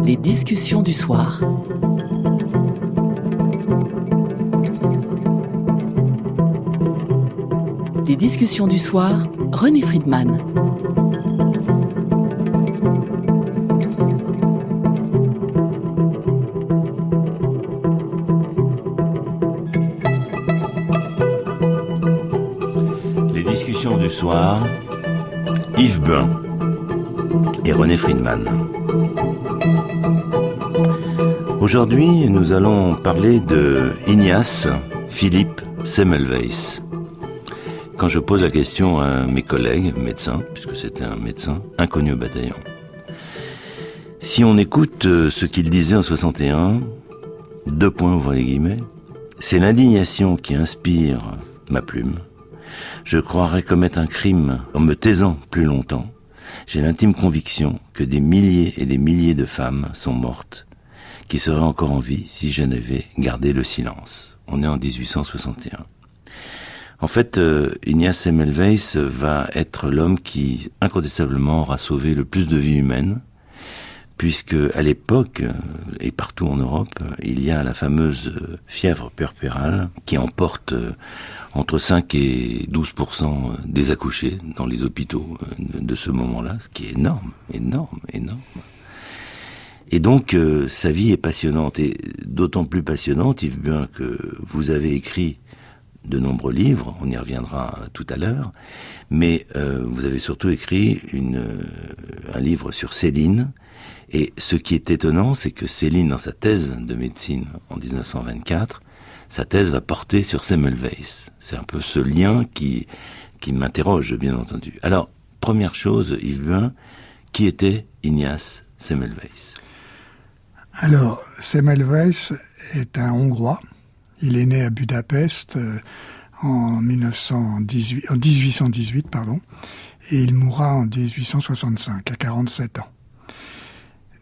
Les discussions du soir. Les discussions du soir, René Friedman. Les discussions du soir, Yves Buin et René Friedman. Aujourd'hui, nous allons parler de Ignace Philippe Semmelweis. Quand je pose la question à mes collègues médecins, puisque c'était un médecin inconnu au bataillon, si on écoute ce qu'il disait en 61, 2 points, ouvrez les guillemets, c'est l'indignation qui inspire ma plume. Je croirais commettre un crime en me taisant plus longtemps. J'ai l'intime conviction que des milliers et des milliers de femmes sont mortes, qui seraient encore en vie si je n'avais gardé le silence. On est en 1861. En fait, Ignace Semmelweis va être l'homme qui, incontestablement, aura sauvé le plus de vies humaines, puisque à l'époque, et partout en Europe, il y a la fameuse fièvre puerpérale qui emporte entre 5 et 12% des accouchés dans les hôpitaux de ce moment-là, ce qui est énorme. Et donc, sa vie est passionnante, et d'autant plus passionnante, Yves Buin, que vous avez écrit de nombreux livres, on y reviendra tout à l'heure, mais vous avez surtout écrit un livre sur Céline, et ce qui est étonnant, c'est que Céline, dans sa thèse de médecine en 1924, sa thèse va porter sur Semmelweis. C'est un peu ce lien qui m'interroge, bien entendu. Alors, première chose, Yves Buin, qui était Ignace Semmelweis? Alors, Semmelweis est un Hongrois. Il est né à Budapest en 1818, et il mourra en 1865, à 47 ans.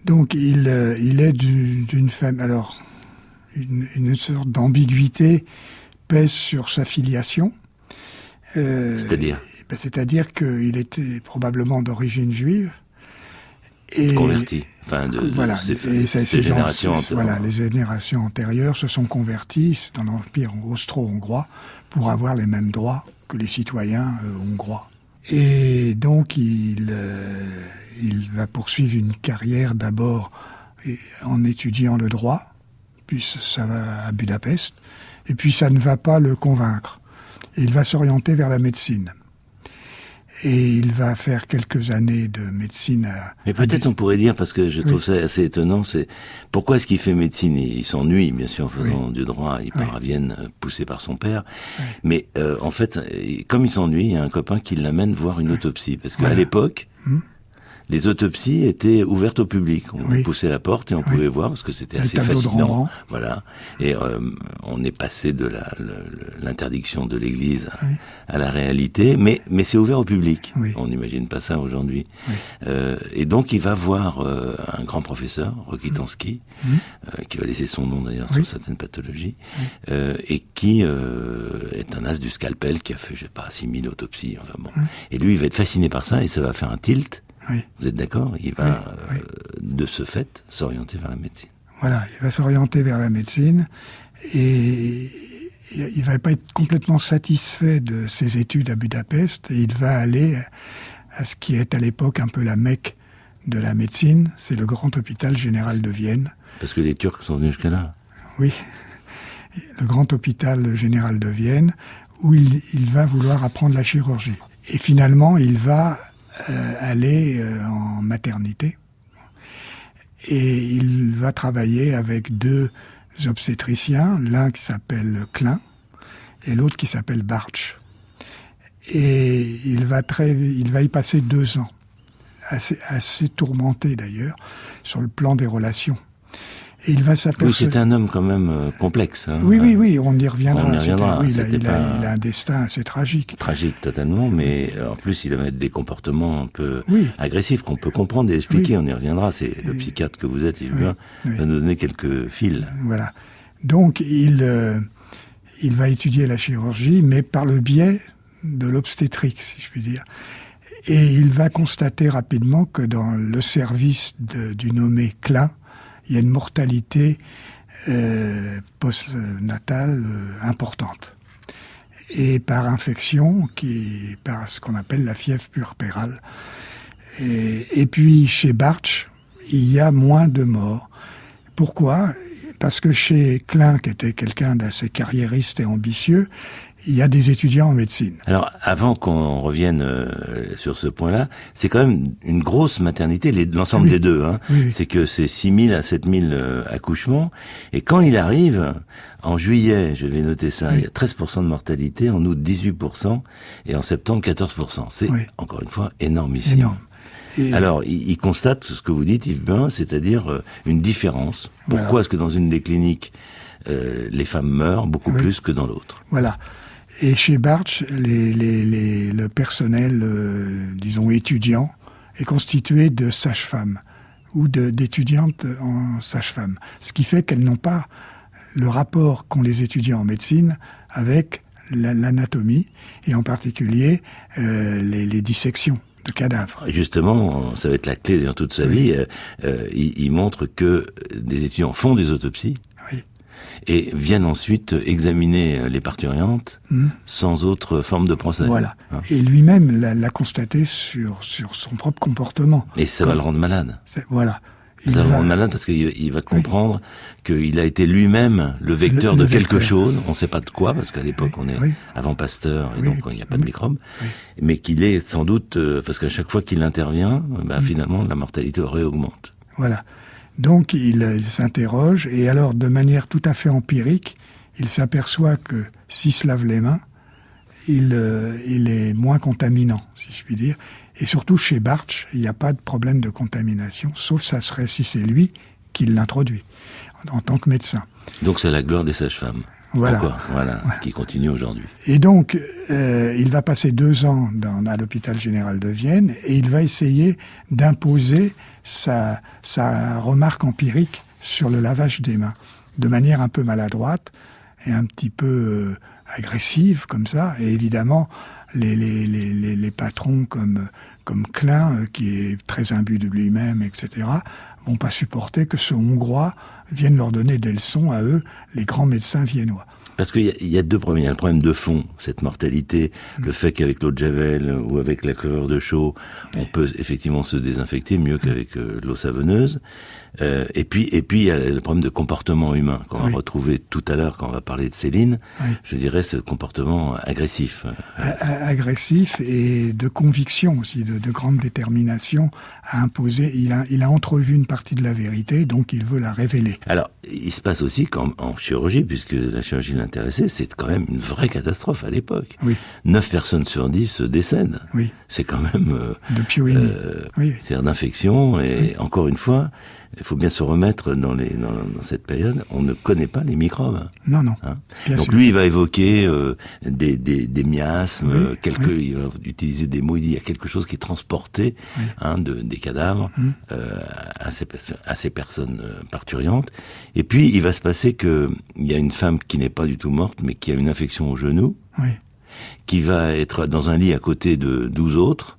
Donc, il est d'une famille. Alors, une sorte d'ambiguïté pèse sur sa filiation. C'est-à-dire qu'il était probablement d'origine juive. Et converti. Ces générations antérieures. Les générations antérieures se sont converties dans l'Empire austro-hongrois pour avoir les mêmes droits que les citoyens hongrois. Et donc, il va poursuivre une carrière d'abord en étudiant le droit, puis ça va à Budapest, et puis ça ne va pas le convaincre. Il va s'orienter vers la médecine. Et il va faire quelques années de médecine Mais peut-être on pourrait dire, parce que je trouve ça assez étonnant, c'est pourquoi est-ce qu'il fait médecine? Il s'ennuie, bien sûr, en faisant du droit. Il part à Vienne, poussé par son père. Mais en fait, comme il s'ennuie, il y a un copain qui l'amène voir une autopsie. Parce qu'à l'époque, les autopsies étaient ouvertes au public. On poussait la porte et on pouvait voir, parce que c'était assez fascinant. Voilà. Et on est passé de l'interdiction de l'Église à la réalité, mais c'est ouvert au public. On n'imagine pas ça aujourd'hui. Et donc il va voir un grand professeur, Rokitansky, qui va laisser son nom d'ailleurs sur certaines pathologies, et qui est un as du scalpel, qui a fait, 6000 autopsies. Enfin bon. Et lui, il va être fasciné par ça, et ça va faire un tilt. Vous êtes d'accord? Il va, de ce fait, s'orienter vers la médecine. Voilà, il va s'orienter vers la médecine, et il va pas être complètement satisfait de ses études à Budapest, et il va aller à ce qui est à l'époque un peu la Mecque de la médecine, c'est le grand hôpital général de Vienne. Parce que les Turcs sont venus jusqu'à là. Oui, le grand hôpital général de Vienne, où il va vouloir apprendre la chirurgie. Et finalement, il va aller en maternité, et il va travailler avec 2 obstétriciens, l'un qui s'appelle Klein et l'autre qui s'appelle Bartsch. Et il va y passer 2 ans, assez tourmenté d'ailleurs, sur le plan des relations. Et il va Oui, c'est un homme quand même complexe. Oui, on y reviendra. Il a un destin assez tragique. Tragique totalement, mais en plus il avait des comportements un peu agressifs qu'on peut comprendre et expliquer, on y reviendra. C'est le psychiatre que vous êtes, Yves Buin, va nous donner quelques fils. Voilà. Donc il va étudier la chirurgie, mais par le biais de l'obstétrique, si je puis dire. Et il va constater rapidement que dans le service du nommé Klein, il y a une mortalité postnatale importante. Et par infection, par ce qu'on appelle la fièvre puerpérale. Et puis chez Bartsch, il y a moins de morts. Pourquoi ? Parce que chez Klein, qui était quelqu'un d'assez carriériste et ambitieux, il y a des étudiants en médecine. Alors, avant qu'on revienne sur ce point-là, c'est quand même une grosse maternité, l'ensemble des deux. Hein. Oui. C'est que c'est 6 000 à 7 000 accouchements. Et quand il arrive, en juillet, je vais noter ça, il y a 13% de mortalité, en août 18%, et en septembre 14%. C'est, encore une fois, énormissime. Énorme. Et alors, il constate ce que vous dites, Yves Bain, c'est-à-dire une différence. Pourquoi est-ce que dans une des cliniques, les femmes meurent beaucoup plus que dans l'autre ? Voilà. Et chez Bartsch, le personnel, disons, étudiant, est constitué de sages-femmes ou d'étudiantes en sages-femmes. Ce qui fait qu'elles n'ont pas le rapport qu'ont les étudiants en médecine avec l'anatomie, et en particulier les dissections de cadavres. Justement, ça va être la clé dans toute sa vie. Il montre que des étudiants font des autopsies et viennent ensuite examiner les parturientes sans autre forme de procès. Voilà. Et lui-même l'a constaté sur son propre comportement. Et ça va le rendre malade. Voilà. Ça va le rendre malade parce qu'il va comprendre qu'il a été lui-même le vecteur de quelque chose. On ne sait pas de quoi, parce qu'à l'époque, on est avant Pasteur, et donc il n'y a pas de microbes. Mais qu'il est sans doute, parce qu'à chaque fois qu'il intervient, finalement, la mortalité réaugmente. Voilà. Donc, il s'interroge, et alors, de manière tout à fait empirique, il s'aperçoit que s'il se lave les mains, il est moins contaminant, si je puis dire. Et surtout, chez Bartsch, il n'y a pas de problème de contamination, sauf ça serait si c'est lui qui l'introduit, en tant que médecin. Donc, c'est la gloire des sages-femmes. Voilà. Encore, voilà. Qui continue aujourd'hui. Et donc, il va passer 2 ans à l'hôpital général de Vienne, et il va essayer d'imposer sa remarque empirique sur le lavage des mains, de manière un peu maladroite et un petit peu agressive, comme ça. Et évidemment, les patrons comme Klein, qui est très imbu de lui-même, etc., vont pas supporter que ce Hongrois vienne leur donner des leçons à eux, les grands médecins viennois. Parce qu'il y a deux problèmes. Il y a le problème de fond, cette mortalité, le fait qu'avec l'eau de Javel ou avec la chlorure de chaux, on peut effectivement se désinfecter mieux qu'avec l'eau savonneuse. Et puis il y a le problème de comportement humain qu'on va retrouver tout à l'heure quand on va parler de Céline. Je dirais ce comportement agressif. Agressif et de conviction aussi, de grande détermination à imposer. Il a entrevu une partie de la vérité, donc il veut la révéler. Alors, il se passe aussi en chirurgie, puisque la chirurgie l'intéressait, c'est quand même une vraie catastrophe à l'époque. 9 personnes sur 10 décèdent. C'est quand même... de pyoïnie. C'est d'infection, et encore une fois, il faut bien se remettre dans cette période, on ne connaît pas les microbes. Non. Donc sûr. Lui, il va évoquer des miasmes, il va utiliser des mots, il dit il y a quelque chose qui est transporté des cadavres à ces personnes parturiantes. Et puis, il va se passer qu'il y a une femme qui n'est pas du tout morte, mais qui a une infection au genou, qui va être dans un lit à côté de 12 autres,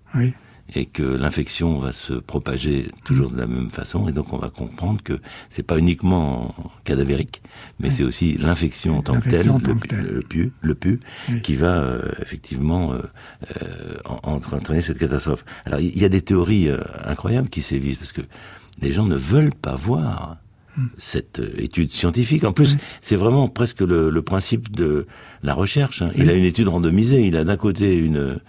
et que l'infection va se propager toujours de la même façon, et donc on va comprendre que c'est pas uniquement cadavérique, mais c'est aussi l'infection en tant que telle, le pu, qui va effectivement entraîner cette catastrophe. Alors il y a des théories incroyables qui sévissent, parce que les gens ne veulent pas voir cette étude scientifique. En plus, c'est vraiment presque le principe de la recherche. Il a une étude randomisée, il a d'un côté une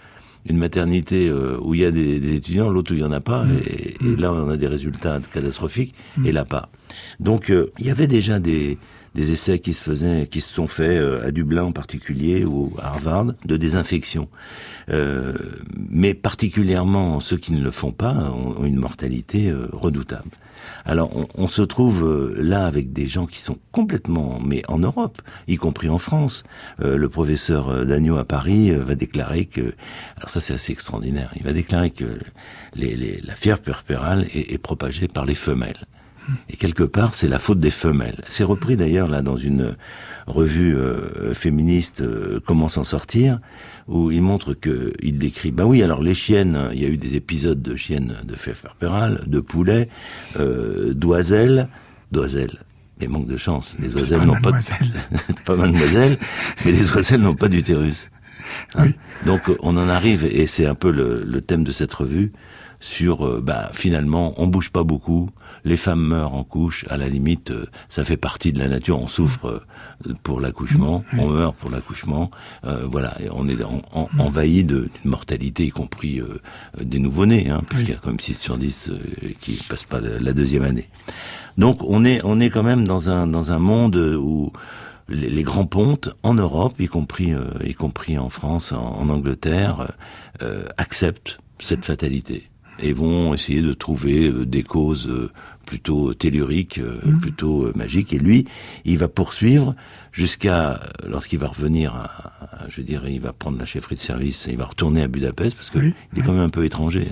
maternité où il y a des étudiants, l'autre où il n'y en a pas, et là on a des résultats catastrophiques, et là pas. Donc il y avait déjà des essais qui se sont faits à Dublin en particulier, ou à Harvard, de désinfection. Mais particulièrement ceux qui ne le font pas ont une mortalité redoutable. Alors, on se trouve là avec des gens qui sont complètement, mais en Europe, y compris en France. Le professeur Dagneau à Paris va déclarer que, alors ça c'est assez extraordinaire, il va déclarer que la fièvre puerpérale est propagée par les femelles. Et quelque part, c'est la faute des femelles. C'est repris d'ailleurs là dans une revue féministe, Comment s'en sortir, où il montre il décrit, alors les chiennes, il y a eu des épisodes de chiennes de fièvre puerpérale, de poulets, d'oiselles, d'oiselles. Mais manque de chance, les C'est oiselles pas n'ont pas... mademoiselle. pas mademoiselle, mais les oiselles n'ont pas d'utérus. Hein. Oui. Donc on en arrive, et c'est un peu le thème de cette revue, sur, finalement, on bouge pas beaucoup, les femmes meurent en couche, à la limite, ça fait partie de la nature, on souffre pour l'accouchement, on meurt pour l'accouchement, voilà, et on est envahi d'une mortalité, y compris des nouveau-nés, hein, puisqu'il y a quand même 6 sur 10 qui passent pas la deuxième année. Donc on est quand même dans un monde où les grands pontes en Europe, y compris en France, en Angleterre, acceptent cette fatalité et vont essayer de trouver des causes plutôt telluriques, plutôt magiques. Et lui, il va poursuivre jusqu'à lorsqu'il va revenir, il va prendre la chefferie de service, et il va retourner à Budapest parce que il est quand même un peu étranger,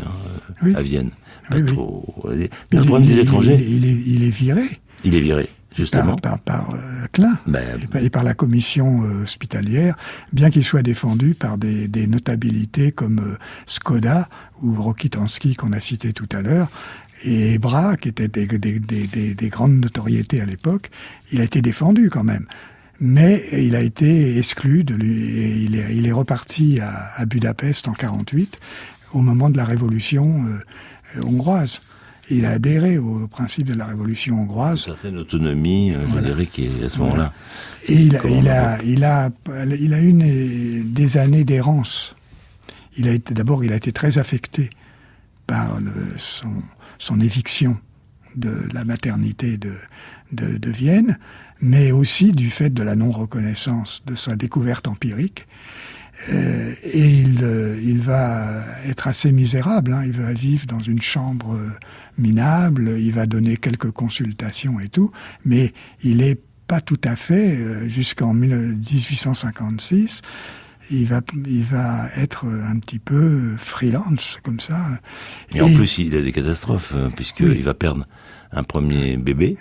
à Vienne. Pas trop. Mais le problème des étrangers, il est viré. Il est viré. Justement. Par Klein et par la commission hospitalière, bien qu'il soit défendu par des notabilités comme Skoda ou Rokitansky qu'on a cité tout à l'heure, et Ebra, qui étaient des grandes notoriétés à l'époque, il a été défendu quand même. Mais il a été exclu et il est reparti à Budapest en 48, au moment de la révolution hongroise. Il a adhéré au principe de la révolution hongroise. Une certaine autonomie, je dirais, qui est à ce moment-là. Et il a eu des années d'errance. Il a été très affecté par son éviction de la maternité de Vienne, mais aussi du fait de la non-reconnaissance de sa découverte empirique. Et il va être assez misérable, hein. Il va vivre dans une chambre minable, il va donner quelques consultations et tout, mais il est pas tout à fait, jusqu'en 1856, il va être un petit peu freelance, comme ça. Et en plus, il a des catastrophes, puisqu'il va perdre un premier bébé,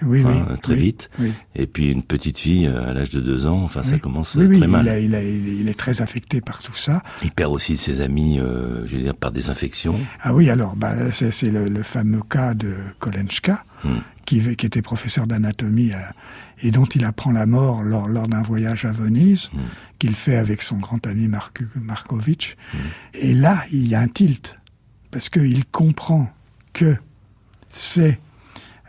très vite, et puis une petite fille à l'âge de 2 ans, ça commence très mal. Il est très affecté par tout ça. Il perd aussi ses amis, par des infections. Ah oui, alors, c'est le fameux cas de Kolenczka, qui était professeur d'anatomie et dont il apprend la mort lors d'un voyage à Venise, qu'il fait avec son grand ami Markovitch. Et là, il y a un tilt, parce qu'il comprend que c'est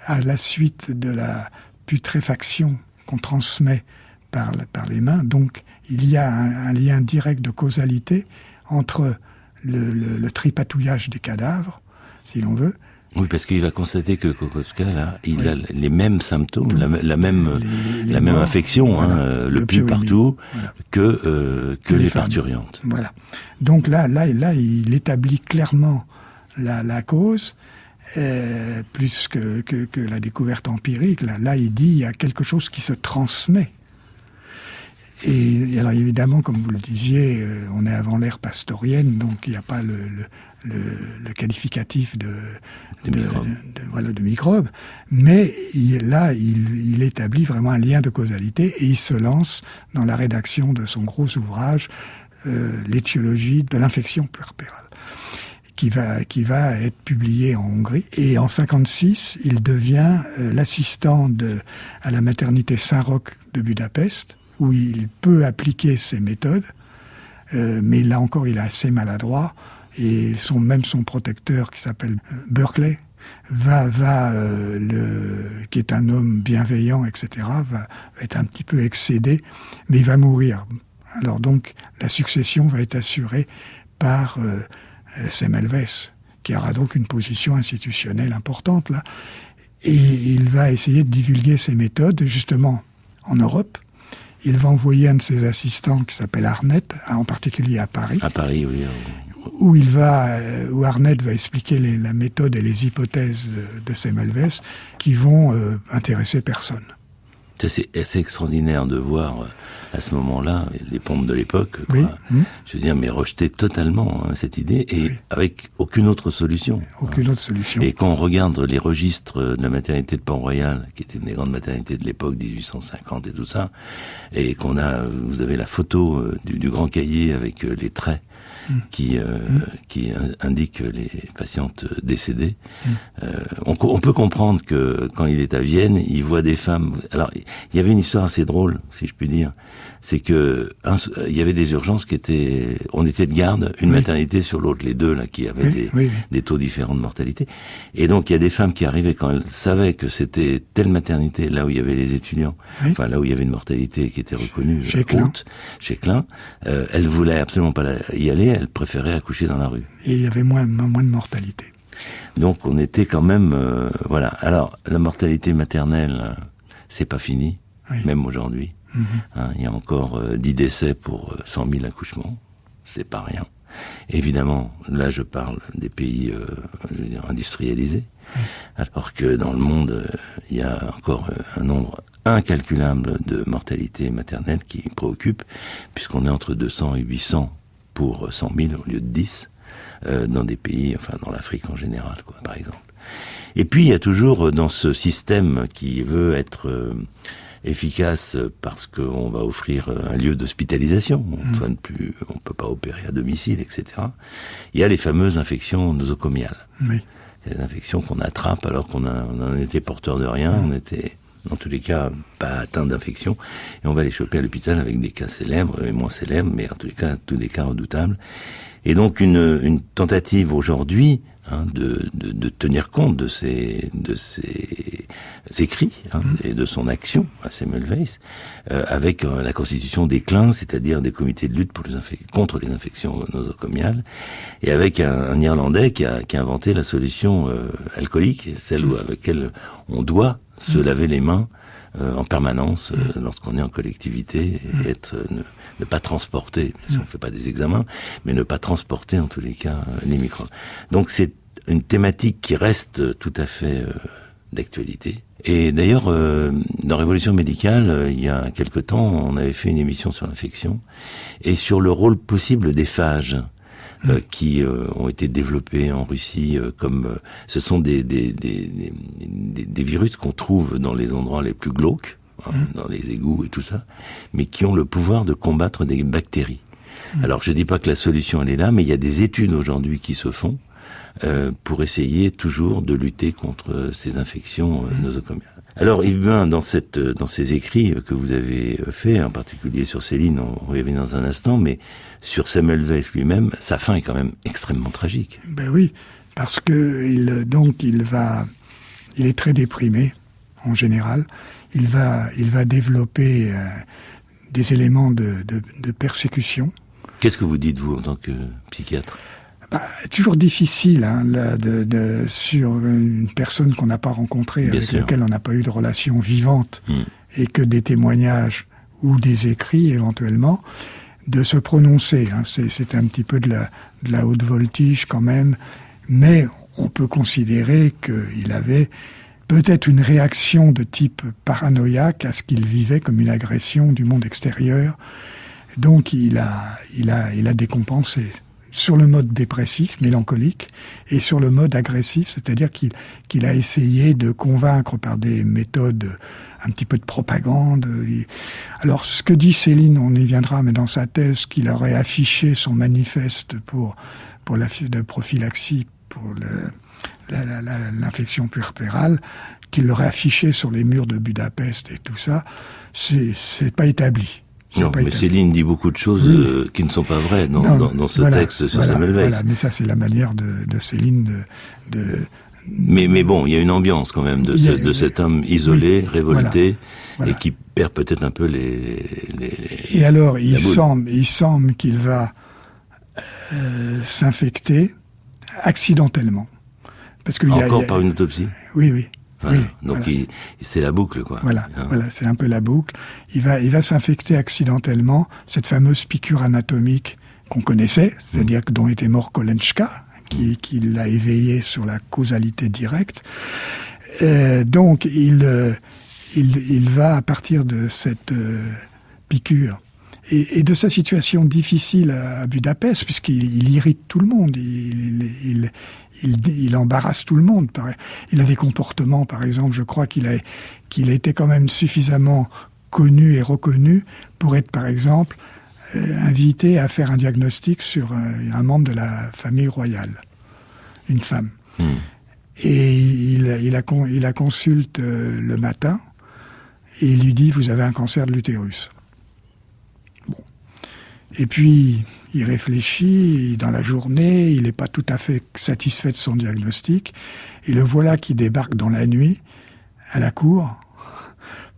à la suite de la putréfaction qu'on transmet par les mains. Donc, il y a un lien direct de causalité entre le tripatouillage des cadavres, si l'on veut. Oui, parce qu'il va constater que Kokoschka, là, il a les mêmes symptômes, la même infection, le pus partout, que les parturientes. Voilà. Donc là, il établit clairement la cause. Plus que la découverte empirique, là, il dit il y a quelque chose qui se transmet. Et alors évidemment, comme vous le disiez, on est avant l'ère pastorienne, donc il n'y a pas le qualificatif de microbe, mais il établit vraiment un lien de causalité et il se lance dans la rédaction de son gros ouvrage, l'étiologie de l'infection puerpérale, qui va être publié en Hongrie. Et en 56, il devient l'assistant à la maternité Saint-Roch de Budapest, où il peut appliquer ses méthodes, mais là encore, il est assez maladroit, et même son protecteur, qui s'appelle Berkeley, qui est un homme bienveillant, etc., va être un petit peu excédé, mais il va mourir. Alors donc, la succession va être assurée par Semmelweis, qui aura donc une position institutionnelle importante là, et il va essayer de divulguer ses méthodes justement en Europe. Il va envoyer un de ses assistants qui s'appelle Arnett, en particulier à Paris. À Paris, oui. Où Arnett va expliquer la méthode et les hypothèses de Semmelweis qui vont intéresser personne. C'est assez extraordinaire de voir à ce moment-là les pompes de l'époque, je veux dire, mais rejeter totalement cette idée et avec aucune autre solution. Aucune autre solution. Et quand on regarde les registres de la maternité de Port-Royal, qui était une des grandes maternités de l'époque, 1850 et tout ça, et vous avez la photo du grand cahier avec les traits qui indique les patientes décédées. On peut comprendre que quand il est à Vienne, il voit des femmes. Alors, il y avait une histoire assez drôle, si je puis dire. C'est que il y avait des urgences on était de garde, une maternité sur l'autre, les deux là qui avaient des taux différents de mortalité. Et donc il y a des femmes qui arrivaient quand elles savaient que c'était telle maternité, là où il y avait les étudiants, enfin là où il y avait une mortalité qui était reconnue haute, chez Klein, elles voulaient absolument pas y aller, elles préféraient accoucher dans la rue. Et il y avait moins de mortalité. Donc on était quand même voilà. Alors la mortalité maternelle, c'est pas fini, même aujourd'hui. Il y a encore 10 décès pour 100 000 accouchements, c'est pas rien. Évidemment, là je parle des pays industrialisés, alors que dans le monde, il y a encore un nombre incalculable de mortalité maternelle qui préoccupe, puisqu'on est entre 200 et 800 pour 100 000 au lieu de 10, dans des pays, enfin dans l'Afrique en général, quoi, par exemple. Et puis il y a toujours dans ce système qui veut être efficace parce qu'on va offrir un lieu d'hospitalisation. On peut pas opérer à domicile, etc. Il y a les fameuses infections nosocomiales. C'est des infections qu'on attrape alors qu'on en était porteur de rien. On était, dans tous les cas, pas atteint d'infection. Et on va les choper à l'hôpital avec des cas célèbres et moins célèbres, mais en tous les cas, tous des cas redoutables. Et donc, une tentative aujourd'hui, de tenir compte de ces écrits et de son action à Semmelweis, avec la constitution des CLIN, c'est-à-dire des comités de lutte contre les infections nosocomiales, et avec un Irlandais qui a inventé la solution alcoolique, celle à laquelle on doit se laver les mains en permanence lorsqu'on est en collectivité et ne pas transporter, si on ne fait pas des examens, mais ne pas transporter en tous les cas les microbes. Donc c'est une thématique qui reste tout à fait d'actualité. Et d'ailleurs, dans Révolution médicale, il y a quelque temps, on avait fait une émission sur l'infection et sur le rôle possible des phages qui ont été développés en Russie comme ce sont des virus qu'on trouve dans les endroits les plus glauques, dans les égouts et tout ça, mais qui ont le pouvoir de combattre des bactéries. Alors je dis pas que la solution elle est là, mais il y a des études aujourd'hui qui se font pour essayer toujours de lutter contre ces infections nosocomiales. Alors Yves Bain, dans ces écrits que vous avez faits, en particulier sur Céline, on va y revenir dans un instant, mais sur Semmelweis lui-même, sa fin est quand même extrêmement tragique. Ben oui, parce que il est très déprimé en général. Il va développer des éléments de persécution. Qu'est-ce que vous dites, vous, en tant que psychiatre ? Toujours difficile sur une personne qu'on n'a pas rencontrée, avec laquelle on n'a pas eu de relation vivante, et que des témoignages ou des écrits éventuellement, de se prononcer. C'est un petit peu de la haute voltige quand même, mais on peut considérer qu'il avait peut-être une réaction de type paranoïaque à ce qu'il vivait comme une agression du monde extérieur. Donc il a décompensé sur le mode dépressif, mélancolique, et sur le mode agressif, c'est-à-dire qu'il a essayé de convaincre par des méthodes un petit peu de propagande. Alors, ce que dit Céline, on y viendra, mais dans sa thèse, qu'il aurait affiché son manifeste pour de prophylaxie pour l'infection puerpérale, qu'il l'aurait affiché sur les murs de Budapest et tout ça, c'est pas établi. Non, mais Céline dit beaucoup de choses qui ne sont pas vraies dans ce texte sur Semmelweis. Voilà, mais ça, c'est la manière de Céline Mais bon, il y a une ambiance quand même de cet homme isolé, révolté, et qui perd peut-être un peu les Et alors, il semble qu'il va s'infecter accidentellement. Parce que par une autopsie ? Oui. Voilà. Oui, donc c'est la boucle, quoi. Voilà, c'est un peu la boucle. Il va s'infecter accidentellement, cette fameuse piqûre anatomique qu'on connaissait, c'est-à-dire dont était mort Kolenczka, qui l'a éveillé sur la causalité directe. Donc il va, à partir de cette piqûre et de sa situation difficile à Budapest, puisqu'il irrite tout le monde, il embarrasse tout le monde. Il a des comportements, par exemple, je crois qu'il a été quand même suffisamment connu et reconnu pour être, par exemple, invité à faire un diagnostic sur un membre de la famille royale, une femme. Et il la consulte le matin et il lui dit « Vous avez un cancer de l'utérus ». Bon. Et puis, il réfléchit, dans la journée, il n'est pas tout à fait satisfait de son diagnostic, et le voilà qui débarque dans la nuit, à la cour,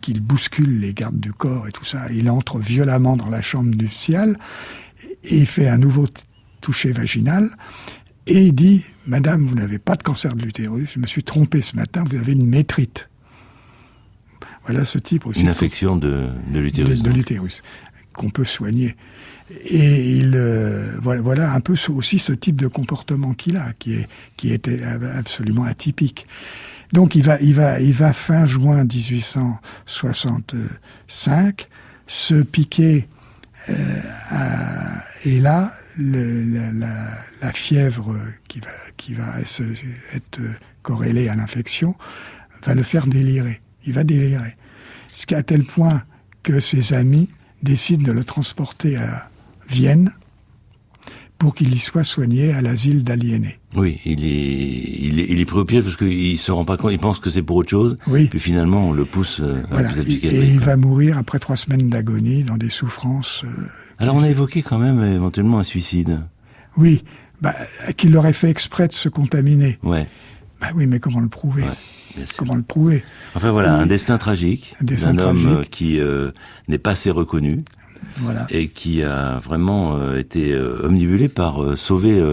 qu'il bouscule les gardes du corps et tout ça. Il entre violemment dans la chambre nuptiale, et il fait un nouveau toucher vaginal, et il dit « Madame, vous n'avez pas de cancer de l'utérus, je me suis trompé ce matin, vous avez une métrite ». Voilà ce type aussi. Une infection de l'utérus. De l'utérus, qu'on peut soigner. Et voilà un peu aussi ce type de comportement qu'il a, qui était absolument atypique. Donc il va fin juin 1865 se piquer et là la fièvre qui va être corrélée à l'infection va le faire délirer. Il va délirer. Ce qui à tel point que ses amis décident de le transporter à Vienne pour qu'il y soit soigné à l'asile d'aliénés. Oui, il est préoccupé parce qu'il se rend pas compte, il pense que c'est pour autre chose. Oui. Puis finalement, on le pousse à la psychiatrie. Et il va mourir après 3 semaines d'agonie dans des souffrances. Alors on a évoqué quand même éventuellement un suicide. Oui, qu'il aurait fait exprès de se contaminer. Ouais. Oui, mais comment le prouver? Ouais, bien sûr. Comment le prouver? Enfin voilà, un destin tragique d'un homme qui n'est pas assez reconnu. Voilà. Et qui a vraiment été omnibulé par sauver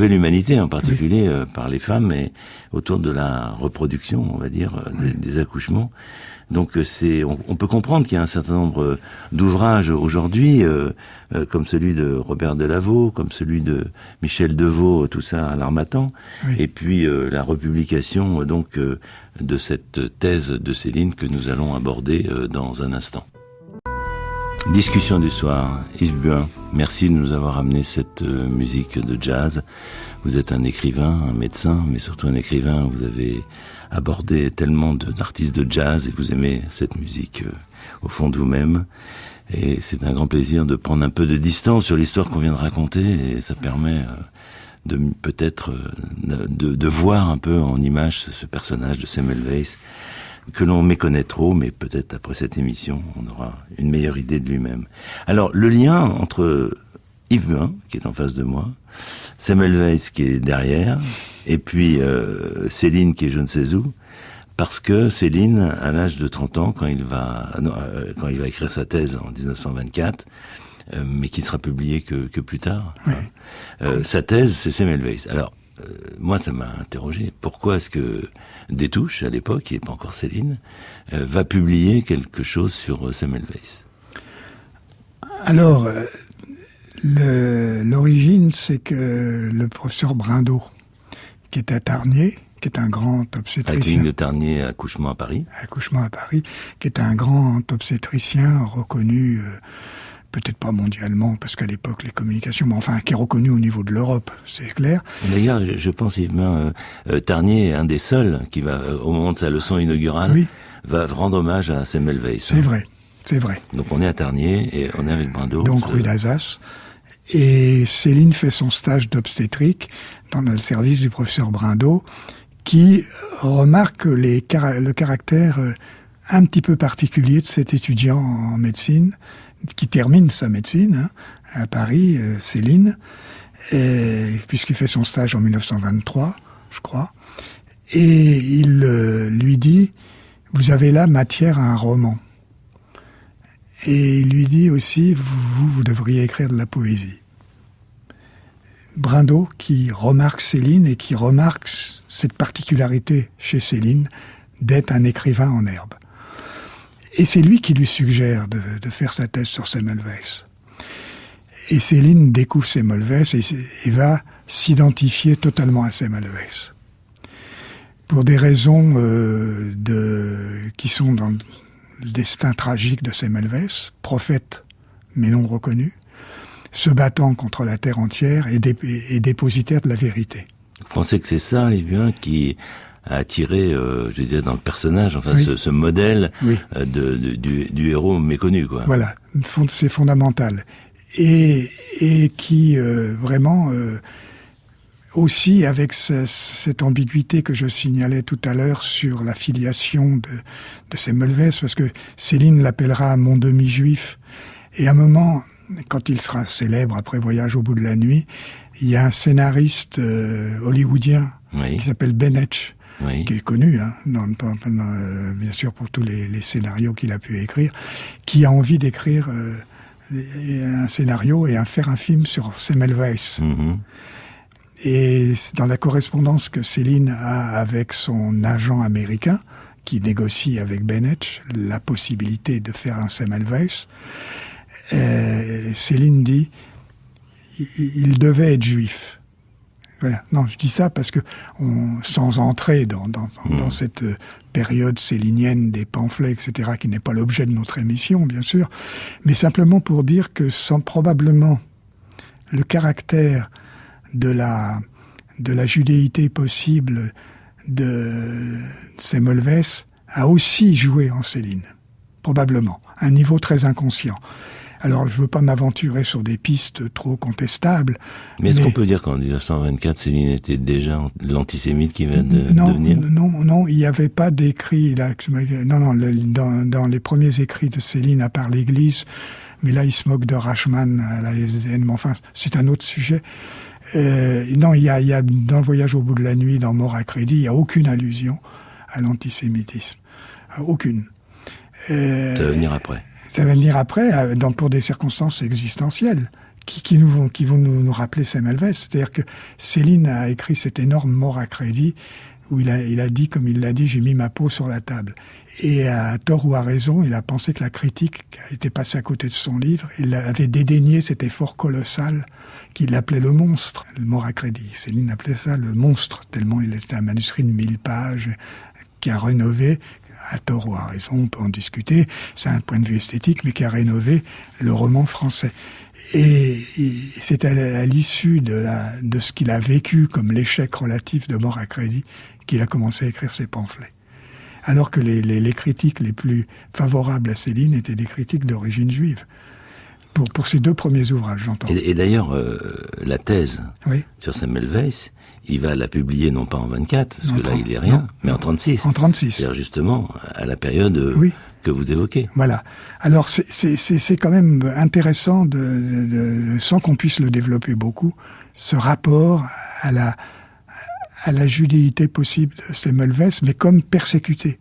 l'humanité, en particulier par les femmes, et autour de la reproduction, on va dire, des accouchements. Donc on peut comprendre qu'il y a un certain nombre d'ouvrages aujourd'hui, comme celui de Robert Delaveau, comme celui de Michel Devaux, tout ça à l'Harmattan, et puis la republication donc de cette thèse de Céline que nous allons aborder dans un instant. Discussion du soir, Yves Buin, merci de nous avoir amené cette musique de jazz. Vous êtes un écrivain, un médecin, mais surtout un écrivain. Vous avez abordé tellement d'artistes de jazz et vous aimez cette musique au fond de vous-même. Et c'est un grand plaisir de prendre un peu de distance sur l'histoire qu'on vient de raconter, et ça permet de peut-être de voir un peu en image ce personnage de Semmelweis, que l'on méconnaît trop, mais peut-être après cette émission, on aura une meilleure idée de lui-même. Alors, le lien entre Yves Buin, qui est en face de moi, Semmelweis qui est derrière, et puis Céline qui est je ne sais où, parce que Céline, à l'âge de 30 ans, quand il va écrire sa thèse en 1924, mais qui ne sera publiée que plus tard, sa thèse, c'est Semmelweis. Alors, moi, ça m'a interrogé. Pourquoi est-ce que Détouche, à l'époque, qui n'est pas encore Céline, va publier quelque chose sur Semmelweis? Alors, l'origine, c'est que le professeur Brindot, qui est à Tarnier, qui est un grand obstétricien... À la clinique de Tarnier, accouchement à Paris. Accouchement à Paris, qui est un grand obstétricien reconnu... peut-être pas mondialement, parce qu'à l'époque, les communications, mais enfin, qui est reconnu au niveau de l'Europe, c'est clair. D'ailleurs, je pense, Yves, Tarnier est un des seuls qui va, au moment de sa leçon inaugurale, va rendre hommage à Semmelweis. C'est vrai, c'est vrai. Donc on est à Tarnier, et on est avec Brindot. Donc rue d'Alsace. Et Céline fait son stage d'obstétrique dans le service du professeur Brindot, qui remarque le caractère un petit peu particulier de cet étudiant en médecine, qui termine sa médecine à Paris, Céline, puisqu'il fait son stage en 1923, je crois. Et il lui dit « Vous avez là matière à un roman ». Et il lui dit aussi « Vous devriez écrire de la poésie ». Brindot, qui remarque Céline et qui remarque cette particularité chez Céline d'être un écrivain en herbe. Et c'est lui qui lui suggère de faire sa thèse sur Semmelweis. Et Céline découvre Semmelweis et va s'identifier totalement à Semmelweis. Pour des raisons qui sont dans le destin tragique de Semmelweis, prophète mais non reconnu, se battant contre la terre entière et dépositaire de la vérité. Vous pensez que c'est ça, Yves Buin, qui a attiré, je veux dire, dans le personnage, enfin, ce modèle du héros méconnu, quoi. Voilà, c'est fondamental. et qui vraiment aussi avec cette ambiguïté que je signalais tout à l'heure sur la filiation de Semmelweis, parce que Céline l'appellera mon demi-juif, et à un moment, quand il sera célèbre après Voyage au bout de la nuit, il y a un scénariste hollywoodien qui s'appelle Benetch, qui est connu, hein, bien sûr pour tous les scénarios qu'il a pu écrire, qui a envie d'écrire un scénario et faire un film sur Semmelweis. Mm-hmm. Et dans la correspondance que Céline a avec son agent américain, qui négocie avec Benetch la possibilité de faire un Semmelweis, Céline dit il devait être juif. Voilà. Non, je dis ça parce que sans entrer dans cette période célinienne des pamphlets, etc., qui n'est pas l'objet de notre émission, bien sûr, mais simplement pour dire que probablement le caractère de la judéité possible de Semmelweis a aussi joué en Céline, probablement, à un niveau très inconscient. Alors, je ne veux pas m'aventurer sur des pistes trop contestables. Mais est-ce qu'on peut dire qu'en 1924, Céline était déjà l'antisémite qui va devenir ? Non, il n'y avait pas d'écrit. Dans les premiers écrits de Céline, à part l'Église, mais là, il se moque de Rachman à la SDN, mais enfin, c'est un autre sujet. Non, il y a dans le Voyage au bout de la nuit, dans Mort à crédit, il n'y a aucune allusion à l'antisémitisme. Aucune. Ça va venir après. Ça va venir après, pour des circonstances existentielles qui vont nous rappeler Semmelweis. C'est-à-dire que Céline a écrit cette énorme Mort à crédit où il a dit, comme il l'a dit, j'ai mis ma peau sur la table. Et à tort ou à raison, il a pensé que la critique était passée à côté de son livre. Il avait dédaigné cet effort colossal qu'il appelait le monstre, le Mort à crédit. Céline appelait ça le monstre, tellement il était un manuscrit de 1000 pages qui a rénové, à tort ou à raison, on peut en discuter, c'est un point de vue esthétique, mais qui a rénové le roman français. Et c'est à l'issue de ce qu'il a vécu comme l'échec relatif de Mort à crédit qu'il a commencé à écrire ses pamphlets. Alors que les critiques les plus favorables à Céline étaient des critiques d'origine juive. Pour ses deux premiers ouvrages, j'entends. Et d'ailleurs, la thèse sur Semmelweis, il va la publier non pas en 24, parce que là il est rien, mais en 36. En 36. C'est-à-dire justement à la période que vous évoquez. Voilà. Alors c'est quand même intéressant sans qu'on puisse le développer beaucoup, ce rapport à la judéité possible de Semmelweis, mais comme persécuté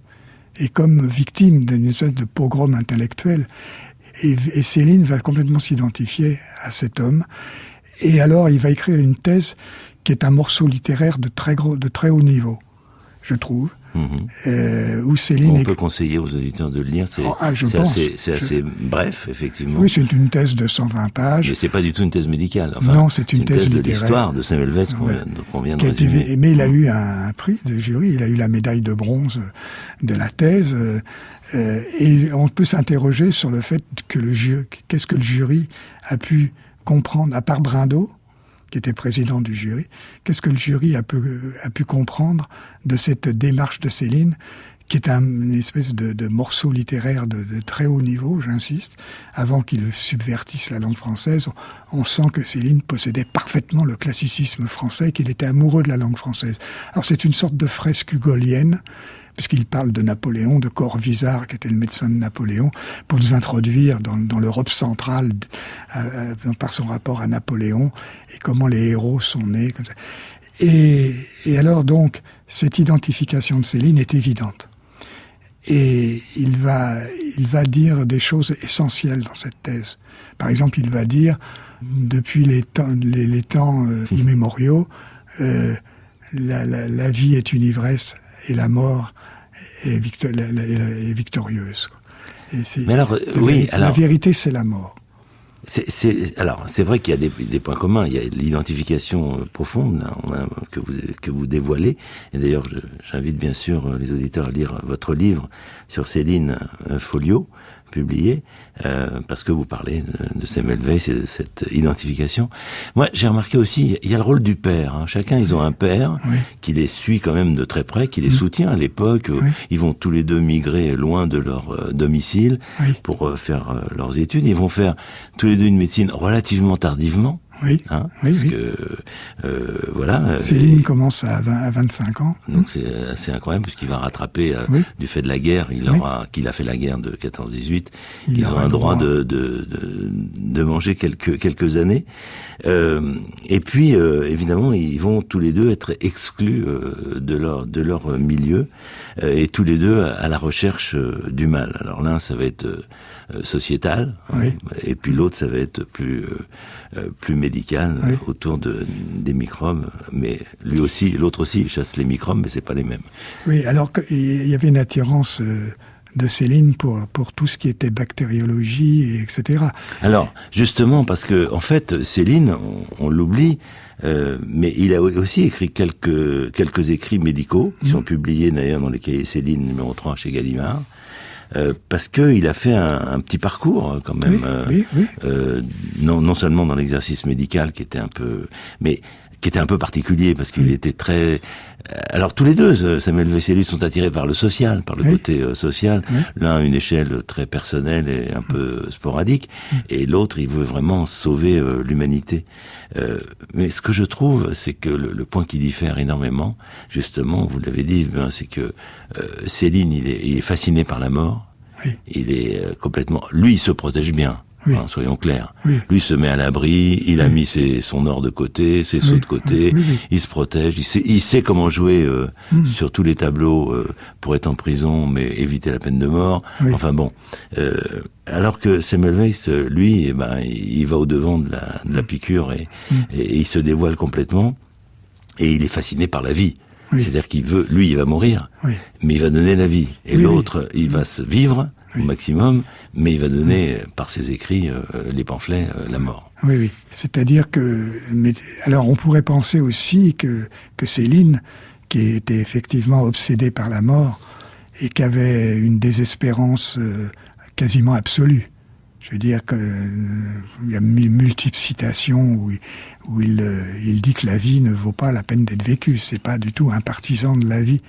et comme victime d'une espèce de pogrom intellectuel. Et Céline va complètement s'identifier à cet homme. Et alors, il va écrire une thèse qui est un morceau littéraire de très haut niveau, je trouve. Où Céline on peut conseiller aux auditeurs de le lire. C'est assez bref, effectivement. Oui, c'est une thèse de 120 pages. Mais c'est pas du tout une thèse médicale. Enfin, non, c'est une thèse littéraire. de l'histoire de Semmelweis qu'on vient de résumer. Mais il a eu un prix de jury. Il a eu la médaille de bronze de la thèse. Et on peut s'interroger sur le fait que qu'est-ce que le jury a pu comprendre, à part Brindot, qui était président du jury, qu'est-ce que le jury a pu comprendre de cette démarche de Céline, qui est une espèce de morceau littéraire de très haut niveau, j'insiste, avant qu'il subvertisse la langue française. On sent que Céline possédait parfaitement le classicisme français, qu'il était amoureux de la langue française. Alors c'est une sorte de fresque hugolienne, puisqu'il parle de Napoléon, de Corvisart, qui était le médecin de Napoléon, pour nous introduire dans l'Europe centrale par son rapport à Napoléon, et comment les héros sont nés. Comme ça. Et alors donc, cette identification de Céline est évidente. Et il va dire des choses essentielles dans cette thèse. Par exemple, il va dire, depuis les temps immémoriaux, la vie est une ivresse et la mort est victorieuse. Et la vérité, c'est la mort. Alors, c'est vrai qu'il y a des points communs. Il y a l'identification profonde que vous dévoilez. Et d'ailleurs, j'invite bien sûr les auditeurs à lire votre livre sur Céline, Folio, publié, parce que vous parlez de Semmelweis et de cette identification. Moi, j'ai remarqué aussi, il y a le rôle du père. Hein. Chacun, ils ont un père qui les suit quand même de très près, qui les soutient à l'époque. Ils vont tous les deux migrer loin de leur domicile pour faire leurs études. Ils vont faire tous les les deux une médecine relativement tardivement. Oui, Hein, oui, parce oui. que voilà. Céline commence à 25 ans. Donc c'est assez incroyable parce qu'il va rattraper Oui. du fait de la guerre. Il Oui. aura qu'il a fait la guerre de 14-18. Il Ils aura ont un le droit droit. de manger quelques années. Et puis évidemment ils vont tous les deux être exclus de leur milieu et tous les deux à la recherche du mal. Alors l'un ça va être sociétal, Oui. et puis l'autre ça va être plus médical, Oui. autour des microbes, mais l'autre aussi il chasse les microbes, mais c'est pas les mêmes. Oui, alors il y avait une attirance de Céline pour tout ce qui était bactériologie, etc. Alors, justement, parce que en fait, Céline, on l'oublie, mais il a aussi écrit quelques écrits médicaux qui sont publiés d'ailleurs dans les cahiers Céline numéro 3 chez Gallimard. Parce que il a fait un petit parcours quand même, Oui. non seulement dans l'exercice médical qui était un peu particulier parce qu'il était très. Alors tous les deux, Samuel Weiss et lui, sont attirés par le social, par le côté social. L'un à une échelle très personnelle et un peu sporadique, et l'autre il veut vraiment sauver l'humanité. Mais ce que je trouve, c'est que le point qui diffère énormément, justement, vous l'avez dit, c'est que Céline, il est fasciné par la mort. Oui. Il est complètement. Lui, il se protège bien. Oui. Hein, soyons clairs. Oui. Lui se met à l'abri, il a mis son or de côté, ses sous de côté, oui. il se protège, il sait comment jouer sur tous les tableaux pour être en prison, mais éviter la peine de mort. Oui. Enfin bon. Alors que Samuel Weiss, lui, il va au-devant de la piqûre et il se dévoile complètement. Et il est fasciné par la vie. Oui. C'est-à-dire qu'il veut, lui, il va mourir, mais il va donner la vie. Et l'autre, il va se vivre au maximum, mais il va donner, par ses écrits, les pamphlets, la mort. Oui. C'est-à-dire que... Alors, on pourrait penser aussi que Céline, qui était effectivement obsédée par la mort, et qui avait une désespérance quasiment absolue. Je veux dire qu'il y a multiples citations où il dit que la vie ne vaut pas la peine d'être vécue. C'est pas du tout un partisan de la vie.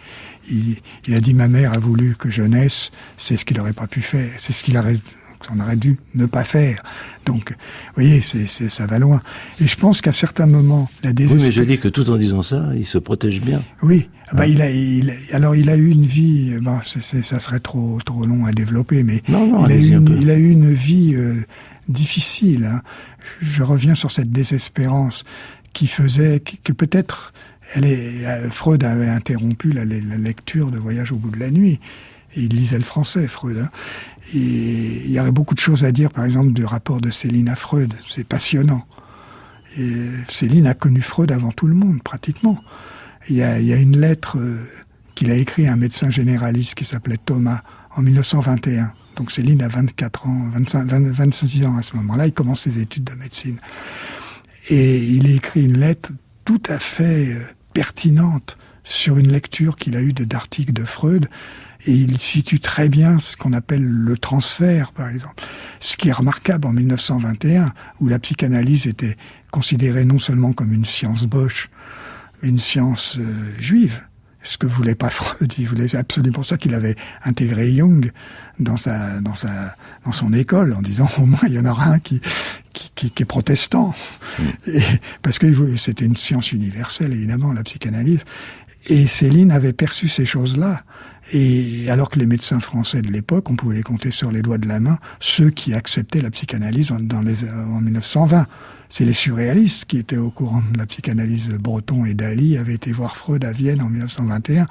Il a dit: ma mère a voulu que je naisse, c'est ce qu'il aurait pas pu faire, c'est ce qu'on aurait dû ne pas faire. Donc, vous voyez, ça va loin. Et je pense qu'à certains moments, la désespérance... Oui, mais je dis que tout en disant ça, il se protège bien. Oui. Il a eu une vie... Bon, ça serait trop long à développer, mais Non, il a eu une vie difficile. Hein. Je reviens sur cette désespérance qui faisait que peut-être Freud avait interrompu la lecture de Voyage au bout de la nuit. Et il lisait le français, Freud. Hein. Et il y aurait beaucoup de choses à dire, par exemple, du rapport de Céline à Freud. C'est passionnant. Et Céline a connu Freud avant tout le monde, pratiquement. Il y a une lettre qu'il a écrite à un médecin généraliste qui s'appelait Thomas en 1921. Donc Céline a 24 ans, 26 ans à ce moment-là. Il commence ses études de médecine. Et il a écrit une lettre tout à fait pertinente sur une lecture qu'il a eue d'articles de Freud. Et il situe très bien ce qu'on appelle le transfert, par exemple. Ce qui est remarquable en 1921, où la psychanalyse était considérée non seulement comme une science Bosch, mais une science juive. Ce que voulait pas Freud, il voulait absolument pour ça qu'il avait intégré Jung dans son école, en disant au moins il y en aura un qui est protestant. Et, parce que c'était une science universelle, évidemment, la psychanalyse. Et Céline avait perçu ces choses-là. Et alors que les médecins français de l'époque, on pouvait les compter sur les doigts de la main, ceux qui acceptaient la psychanalyse en 1920. C'est les surréalistes qui étaient au courant de la psychanalyse. Breton et Daly avaient été voir Freud à Vienne en 1921.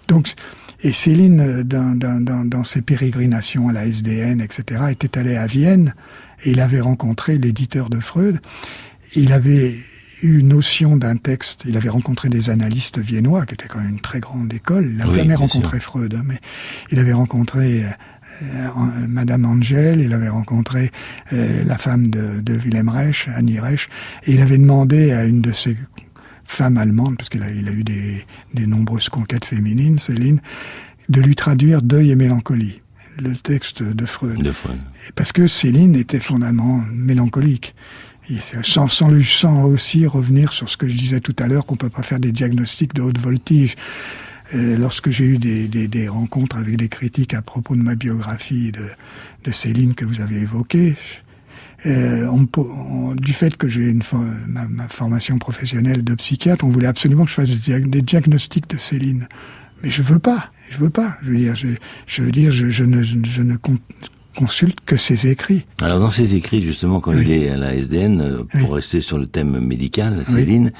Donc, et Céline, dans ses pérégrinations à la SDN, etc., était allé à Vienne et il avait rencontré l'éditeur de Freud. Il avait eu notion d'un texte, il avait rencontré des analystes viennois, qui était quand même une très grande école. Il n'avait jamais rencontré Freud, hein, mais il avait rencontré Madame Angel, il avait rencontré la femme de Wilhelm Reich, Annie Reich, et il avait demandé à une de ces femmes allemandes, parce qu'il a eu des nombreuses conquêtes féminines, Céline, de lui traduire Deuil et mélancolie, le texte de Freud. Parce que Céline était fondamentalement mélancolique. Sans aussi revenir sur ce que je disais tout à l'heure, qu'on peut pas faire des diagnostics de haute voltige. Lorsque j'ai eu des rencontres avec des critiques à propos de ma biographie de Céline que vous avez évoquée, Du fait que j'ai ma formation professionnelle de psychiatre, on voulait absolument que je fasse des diagnostics de Céline. Mais je veux pas. Je ne consulte que ses écrits. Alors dans ses écrits, justement, quand il est à la SDN, pour rester sur le thème médical, Céline,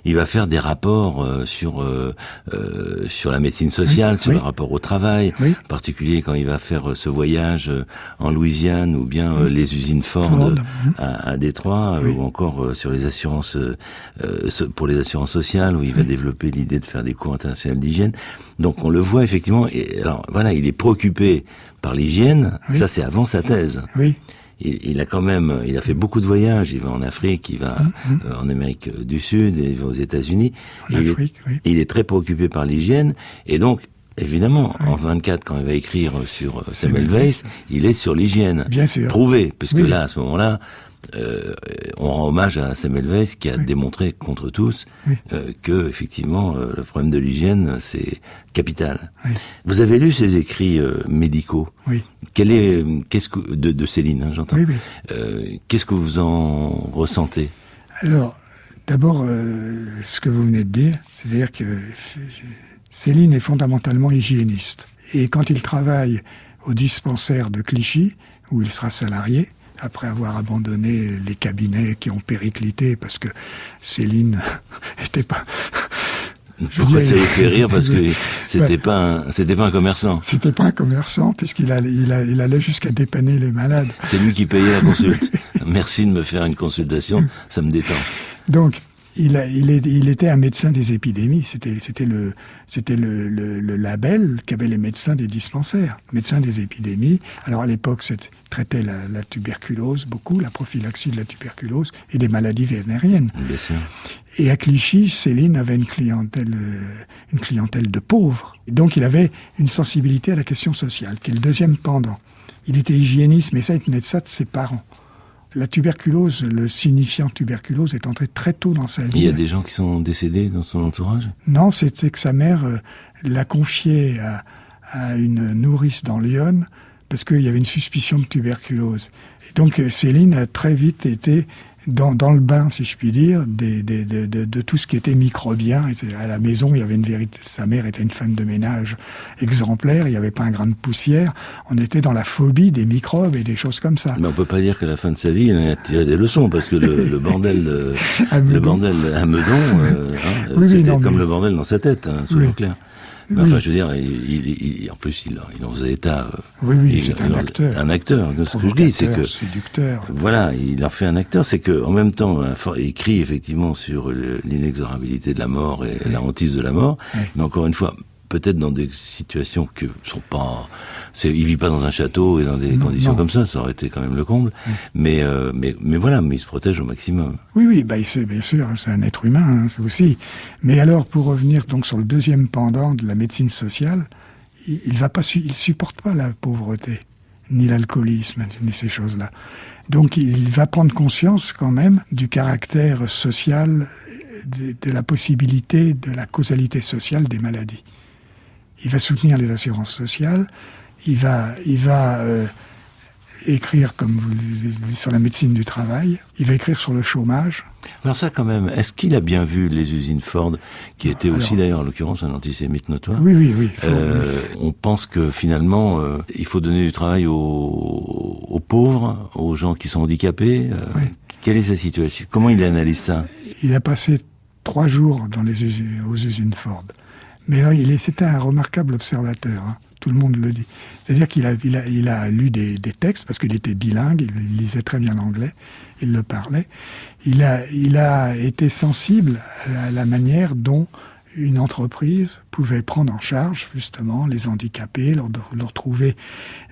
il va faire des rapports sur la médecine sociale, sur le rapport au travail, en particulier quand il va faire ce voyage en Louisiane ou bien les usines Ford. À Détroit, ou encore sur les assurances pour les assurances sociales, où il va développer l'idée de faire des cours internationaux d'hygiène. Donc on le voit effectivement, et alors voilà, il est préoccupé par l'hygiène, ça c'est avant sa thèse. Oui. Il a fait beaucoup de voyages, il va en Afrique, il va en Amérique du Sud, il va aux États-Unis. Il est très préoccupé par l'hygiène, et donc, évidemment, en 24, quand il va écrire sur Semmelweis, il est sur l'hygiène. Bien sûr. Prouvé, puisque là, à ce moment-là, on rend hommage à Semmelweis qui a démontré contre tous que effectivement le problème de l'hygiène c'est capital. Vous avez lu ses écrits médicaux. Qu'est-ce que de Céline, j'entends. Qu'est-ce que vous en ressentez? Alors, d'abord, ce que vous venez de dire, c'est-à-dire que Céline est fondamentalement hygiéniste. Et quand il travaille au dispensaire de Clichy, où il sera salarié, après avoir abandonné les cabinets qui ont périclité parce que Céline était pas... Pourquoi ça les fait rire? Parce que c'était pas un commerçant. C'était pas un commerçant puisqu'il allait jusqu'à dépanner les malades. C'est lui qui payait la consulte. Merci de me faire une consultation, ça me détend. Donc, il était un médecin des épidémies. C'était le label qu'avaient les médecins des dispensaires. Médecin des épidémies. Alors à l'époque, traitait la tuberculose beaucoup, la prophylaxie de la tuberculose et des maladies vénériennes. Bien sûr. Et à Clichy, Céline avait une clientèle de pauvres. Et donc il avait une sensibilité à la question sociale, qui est le deuxième pendant. Il était hygiéniste, mais ça, il tenait de ça de ses parents. La tuberculose, le signifiant tuberculose est entré très tôt dans sa vie. Il y a des gens qui sont décédés dans son entourage? Non, c'était que sa mère l'a confié à une nourrice dans Lyon parce qu'il y avait une suspicion de tuberculose. Et donc Céline a très vite été dans le bain, si je puis dire, de tout ce qui était microbien. À la maison, il y avait sa mère était une femme de ménage exemplaire, il n'y avait pas un grain de poussière. On était dans la phobie des microbes et des choses comme ça. Mais on peut pas dire qu'à la fin de sa vie, il en a tiré des leçons, parce que le bordel à Meudon, c'était comme le bordel dans sa tête, soyons clairs. Mais enfin, je veux dire, en plus, il en faisait état. C'est un acteur. Un acteur. Ce que je dis, c'est que séducteur. Voilà, il en fait un acteur. C'est que, en même temps, il écrit effectivement sur l'inexorabilité de la mort et la hantise de la mort. Mais encore une fois, peut-être dans des situations que sont pas. Il vit pas dans un château et dans des conditions comme ça aurait été quand même le comble. Mais voilà, mais il se protège au maximum. Oui, bien sûr, c'est un être humain, ça aussi. Mais alors, pour revenir donc sur le deuxième pendant de la médecine sociale, il supporte pas la pauvreté, ni l'alcoolisme, ni ces choses-là. Donc, il va prendre conscience quand même du caractère social, de la possibilité de la causalité sociale des maladies. Il va soutenir les assurances sociales. Il va écrire, comme vous le dites, sur la médecine du travail. Il va écrire sur le chômage. Alors ça, quand même, est-ce qu'il a bien vu les usines Ford, qui étaient aussi d'ailleurs en l'occurrence un antisémite notoire? Oui. On pense que finalement, il faut donner du travail aux pauvres, aux gens qui sont handicapés. Quelle est sa situation? Comment il analyse ça? Il a passé 3 jours aux usines Ford. Mais là, c'était un remarquable observateur. Tout le monde le dit. C'est-à-dire qu'il a lu des textes, parce qu'il était bilingue, il lisait très bien l'anglais, il le parlait. Il a été sensible à la manière dont une entreprise pouvait prendre en charge, justement, les handicapés, leur trouver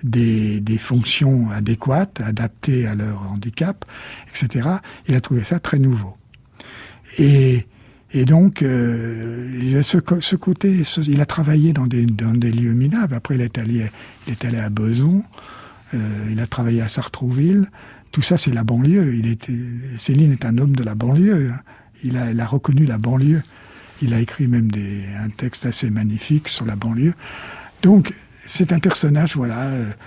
des fonctions adéquates, adaptées à leur handicap, etc. Il a trouvé ça très nouveau. Et donc, il a ce côté, il a travaillé dans des lieux minables. Après, il est allé à Besançon, il a travaillé à Sartrouville. Tout ça, c'est la banlieue. Céline est un homme de la banlieue. Il a reconnu la banlieue. Il a écrit même un texte assez magnifique sur la banlieue. Donc, C'est un personnage,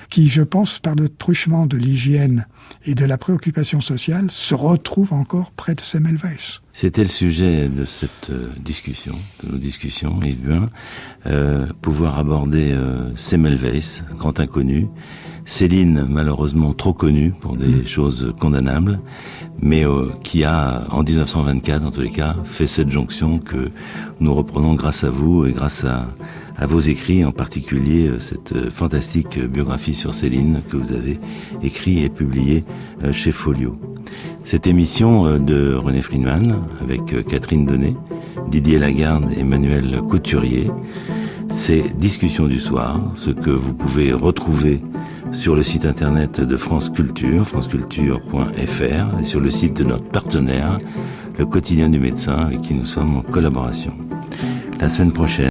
qui, je pense, par le truchement de l'hygiène et de la préoccupation sociale, se retrouve encore près de Semmelweis. C'était le sujet de cette discussion, de nos discussions, Yves Buin. Pouvoir aborder Semmelweis, grand inconnu, Céline, malheureusement trop connue pour des choses condamnables, mais qui a, en 1924, en tous les cas, fait cette jonction que nous reprenons grâce à vous et grâce à vos écrits, en particulier cette fantastique biographie sur Céline que vous avez écrit et publiée chez Folio. Cette émission de René Friedman, avec Catherine Donnet, Didier Lagarde et Emmanuel Couturier, c'est Discussion du soir, ce que vous pouvez retrouver sur le site internet de France Culture, franceculture.fr, et sur le site de notre partenaire, le Quotidien du médecin, avec qui nous sommes en collaboration. La semaine prochaine,